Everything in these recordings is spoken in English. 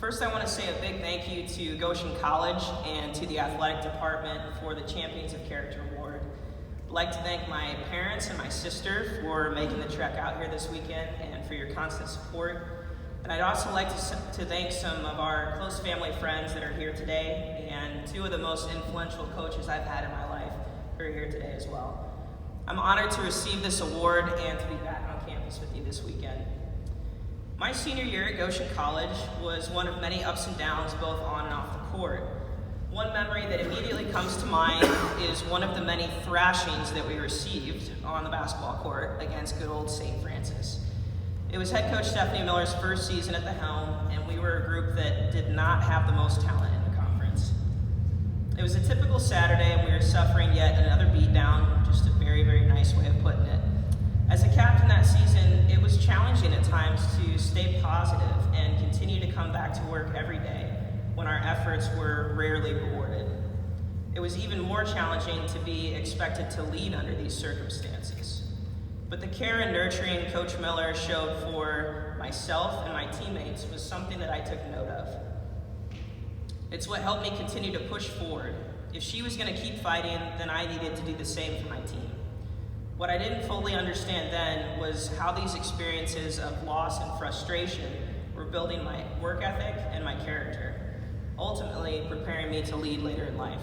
First, I want to say a big thank you to Goshen College and to the athletic department for the Champions of Character Award. I'd like to thank my parents and my sister for making the trek out here this weekend and for your constant support. And I'd also like to thank some of our close family friends that are here today, and two of the most influential coaches I've had in my life who are here today as well. I'm honored to receive this award and to be back on campus with you this weekend. My senior year at Goshen College was one of many ups and downs both on and off the court. One memory that immediately comes to mind is one of the many thrashings that we received on the basketball court against good old St. Francis. It was head coach Stephanie Miller's first season at the helm, and we were a group that did not have the most talent in the conference. It was a typical Saturday, and we were suffering yet another beatdown, just a very, very nice way of putting it. As a captain that season, it was challenging at times to stay positive and continue to come back to work every day when our efforts were rarely rewarded. It was even more challenging to be expected to lead under these circumstances. But the care and nurturing Coach Miller showed for myself and my teammates was something that I took note of. It's what helped me continue to push forward. If she was going to keep fighting, then I needed to do the same for my team. What I didn't fully understand then was how these experiences of loss and frustration were building my work ethic and my character, ultimately preparing me to lead later in life.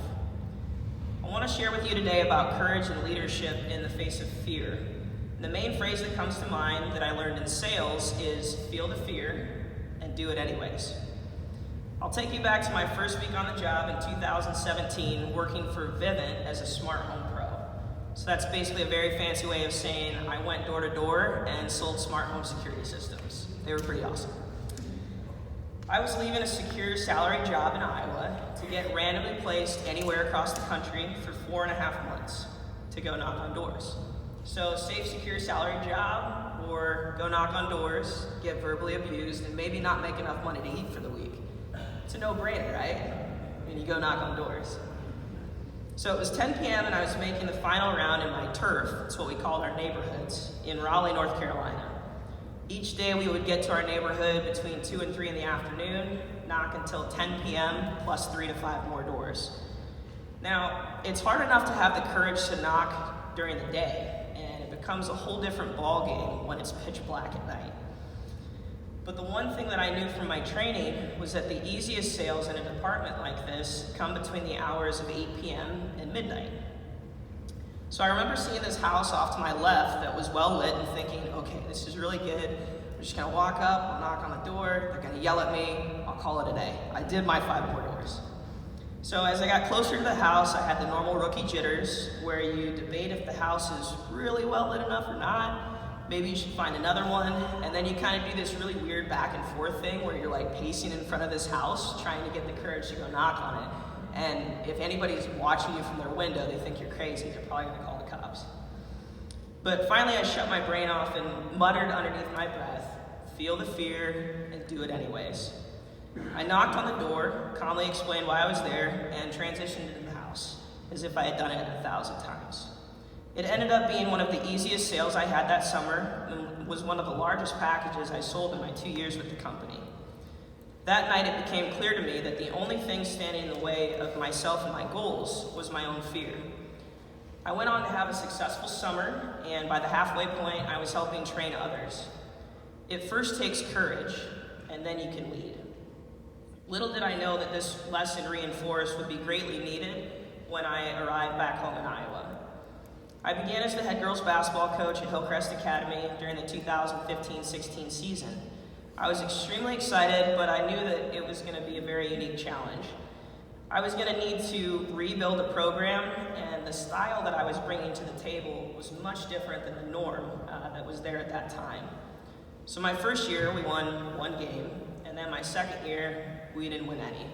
I want to share with you today about courage and leadership in the face of fear. The main phrase that comes to mind that I learned in sales is feel the fear and do it anyways. I'll take you back to my first week on the job in 2017 working for Vivint as a smart home pro. So that's basically a very fancy way of saying I went door to door and sold smart home security systems. They were pretty awesome. I was leaving a secure salary job in Iowa to get randomly placed anywhere across the country for 4.5 months to go knock on doors. So safe, secure salary job, or go knock on doors, get verbally abused, and maybe not make enough money to eat for the week. It's a no-brainer, right? I mean, you go knock on doors. So it was 10 p.m. and I was making the final round in my turf, that's what we called our neighborhoods, in Raleigh, North Carolina. Each day we would get to our neighborhood between 2 and 3 in the afternoon, knock until 10 p.m., plus 3 to 5 more doors. Now, it's hard enough to have the courage to knock during the day, and it becomes a whole different ball game when it's pitch black at night. But the one thing that I knew from my training was that the easiest sales in a department like this come between the hours of 8 p.m. and midnight. So I remember seeing this house off to my left that was well lit and thinking, okay, this is really good. I'm just gonna walk up, I'll knock on the door, they're gonna yell at me, I'll call it a day. I did my 5 more doors. So as I got closer to the house, I had the normal rookie jitters where you debate if the house is really well lit enough or not. Maybe you should find another one, and then you kind of do this really weird back and forth thing where you're like pacing in front of this house, trying to get the courage to go knock on it. And if anybody's watching you from their window, they think you're crazy. They're probably gonna call the cops. But finally, I shut my brain off and muttered underneath my breath, feel the fear and do it anyways. I knocked on the door, calmly explained why I was there, and transitioned into the house, as if I had done it 1,000 times. It ended up being one of the easiest sales I had that summer and was one of the largest packages I sold in my 2 years with the company. That night it became clear to me that the only thing standing in the way of myself and my goals was my own fear. I went on to have a successful summer, and by the halfway point I was helping train others. It first takes courage, and then you can lead. Little did I know that this lesson reinforced would be greatly needed when I arrived back home in Iowa. I began as the head girls basketball coach at Hillcrest Academy during the 2015-16 season. I was extremely excited, but I knew that it was going to be a very unique challenge. I was going to need to rebuild a program, and the style that I was bringing to the table was much different than the norm that was there at that time. So my first year, we won 1 game, and then my second year, we didn't win any.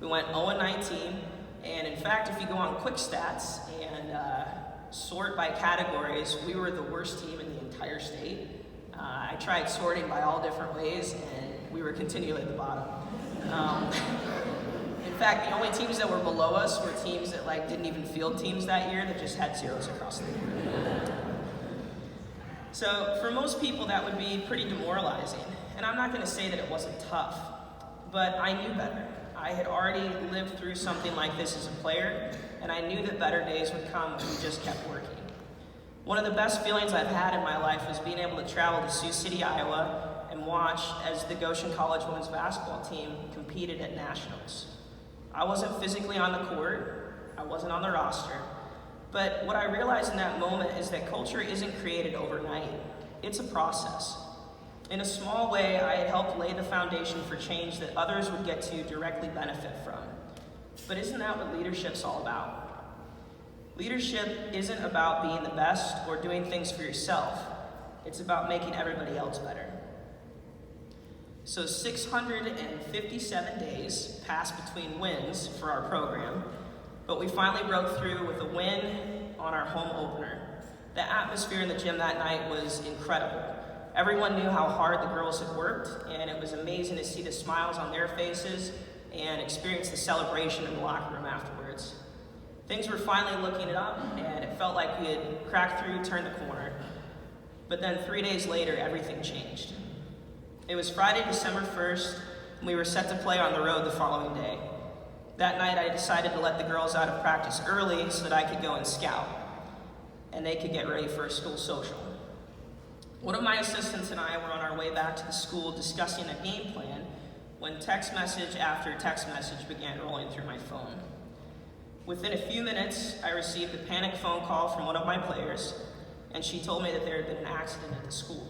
We went 0-19, and in fact, if you go on quick stats and sort by categories, we were the worst team in the entire state. I tried sorting by all different ways, and we were continually at the bottom. In fact, the only teams that were below us were teams that didn't even field teams that year, that just had zeros across the board. So for most people, that would be pretty demoralizing. And I'm not going to say that it wasn't tough, but I knew better. I had already lived through something like this as a player, and I knew that better days would come if we just kept working. One of the best feelings I've had in my life was being able to travel to Sioux City, Iowa, and watch as the Goshen College women's basketball team competed at nationals. I wasn't physically on the court, I wasn't on the roster, but what I realized in that moment is that culture isn't created overnight. It's a process. In a small way, I had helped lay the foundation for change that others would get to directly benefit from. But isn't that what leadership's all about? Leadership isn't about being the best or doing things for yourself. It's about making everybody else better. So 657 days passed between wins for our program, but we finally broke through with a win on our home opener. The atmosphere in the gym that night was incredible. Everyone knew how hard the girls had worked, and it was amazing to see the smiles on their faces and experience the celebration in the locker room afterwards. Things were finally looking up, and it felt like we had cracked through, turned the corner. But then 3 days later, everything changed. It was Friday, December 1st, and we were set to play on the road the following day. That night, I decided to let the girls out of practice early so that I could go and scout, and they could get ready for a school social. One of my assistants and I were on our way back to the school discussing a game plan when text message after text message began rolling through my phone. Within a few minutes, I received a panic phone call from one of my players, and she told me that there had been an accident at the school.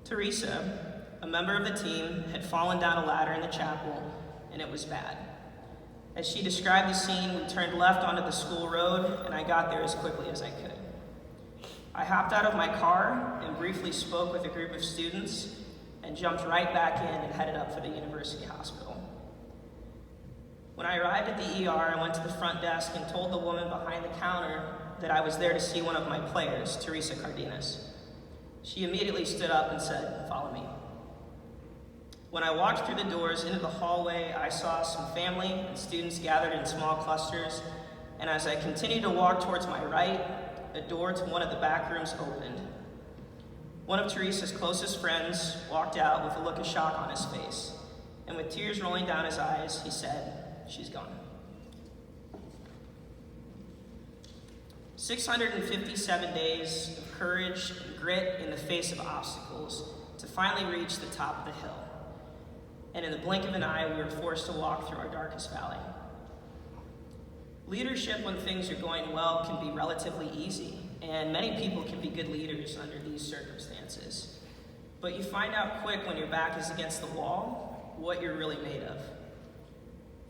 Teresa, a member of the team, had fallen down a ladder in the chapel, and it was bad. As she described the scene, we turned left onto the school road, and I got there as quickly as I could. I hopped out of my car and briefly spoke with a group of students and jumped right back in and headed up for the university hospital. When I arrived at the ER, I went to the front desk and told the woman behind the counter that I was there to see one of my players, Teresa Cardenas. She immediately stood up and said, "Follow me." When I walked through the doors into the hallway, I saw some family and students gathered in small clusters, and as I continued to walk towards my right, a door to one of the back rooms opened. One of Teresa's closest friends walked out with a look of shock on his face, and with tears rolling down his eyes, he said, "She's gone." 657 days of courage and grit in the face of obstacles to finally reach the top of the hill. And in the blink of an eye, we were forced to walk through our darkest valley. Leadership when things are going well can be relatively easy, and many people can be good leaders under these circumstances. But you find out quick when your back is against the wall what you're really made of.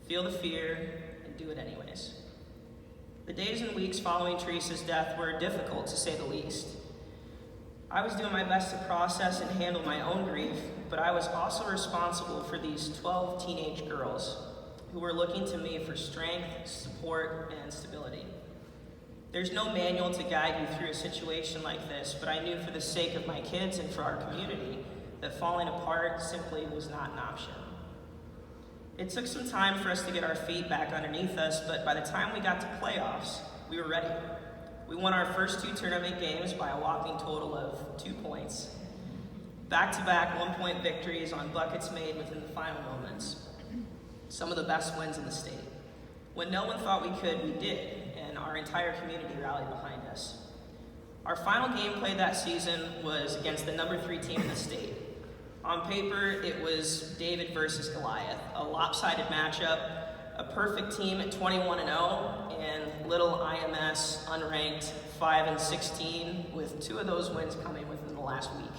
Feel the fear and do it anyways. The days and weeks following Teresa's death were difficult, to say the least. I was doing my best to process and handle my own grief, but I was also responsible for these 12 teenage girls who were looking to me for strength, support, and stability. There's no manual to guide you through a situation like this, but I knew for the sake of my kids and for our community that falling apart simply was not an option. It took some time for us to get our feet back underneath us, but by the time we got to playoffs, we were ready. We won our first 2 tournament games by a whopping total of 2 points. Back-to-back 1-point victories on buckets made within the final moments. Some of the best wins in the state. When no one thought we could, we did, and our entire community rallied behind us. Our final game played that season was against the number 3 team in the state. On paper, it was David versus Goliath, a lopsided matchup, a perfect team at 21-0, and little IMS unranked 5-16, with 2 of those wins coming within the last week.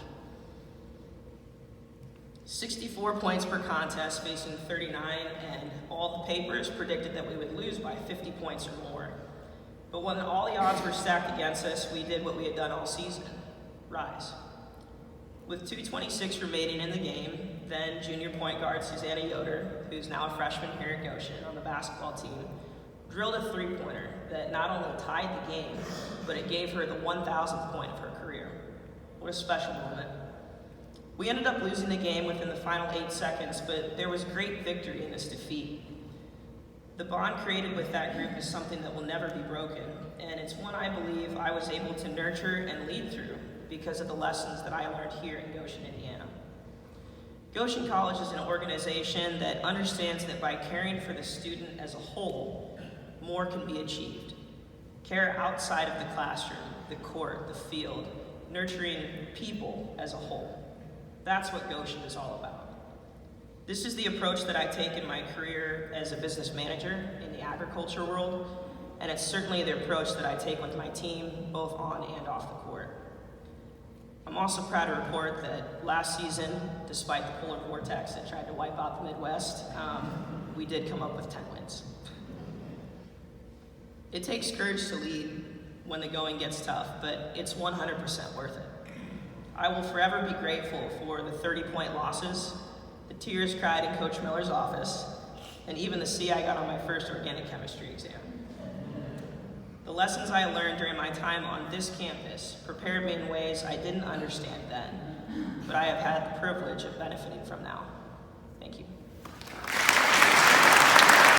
64 points per contest, facing 39, and all the papers predicted that we would lose by 50 points or more. But when all the odds were stacked against us, we did what we had done all season: rise. With 2:26 remaining in the game, then junior point guard Susanna Yoder, who's now a freshman here at Goshen on the basketball team, drilled a three-pointer that not only tied the game, but it gave her the 1,000th point of her career. What a special moment. We ended up losing the game within the final 8 seconds, but there was great victory in this defeat. The bond created with that group is something that will never be broken, and it's one I believe I was able to nurture and lead through because of the lessons that I learned here in Goshen, Indiana. Goshen College is an organization that understands that by caring for the student as a whole, more can be achieved. Care outside of the classroom, the court, the field, nurturing people as a whole. That's what Goshen is all about. This is the approach that I take in my career as a business manager in the agriculture world, and it's certainly the approach that I take with my team, both on and off the court. I'm also proud to report that last season, despite the polar vortex that tried to wipe out the Midwest, we did come up with 10 wins. It takes courage to lead when the going gets tough, but it's 100% worth it. I will forever be grateful for the 30-point losses, the tears cried in Coach Miller's office, and even the C I got on my first organic chemistry exam. The lessons I learned during my time on this campus prepared me in ways I didn't understand then, but I have had the privilege of benefiting from now. Thank you.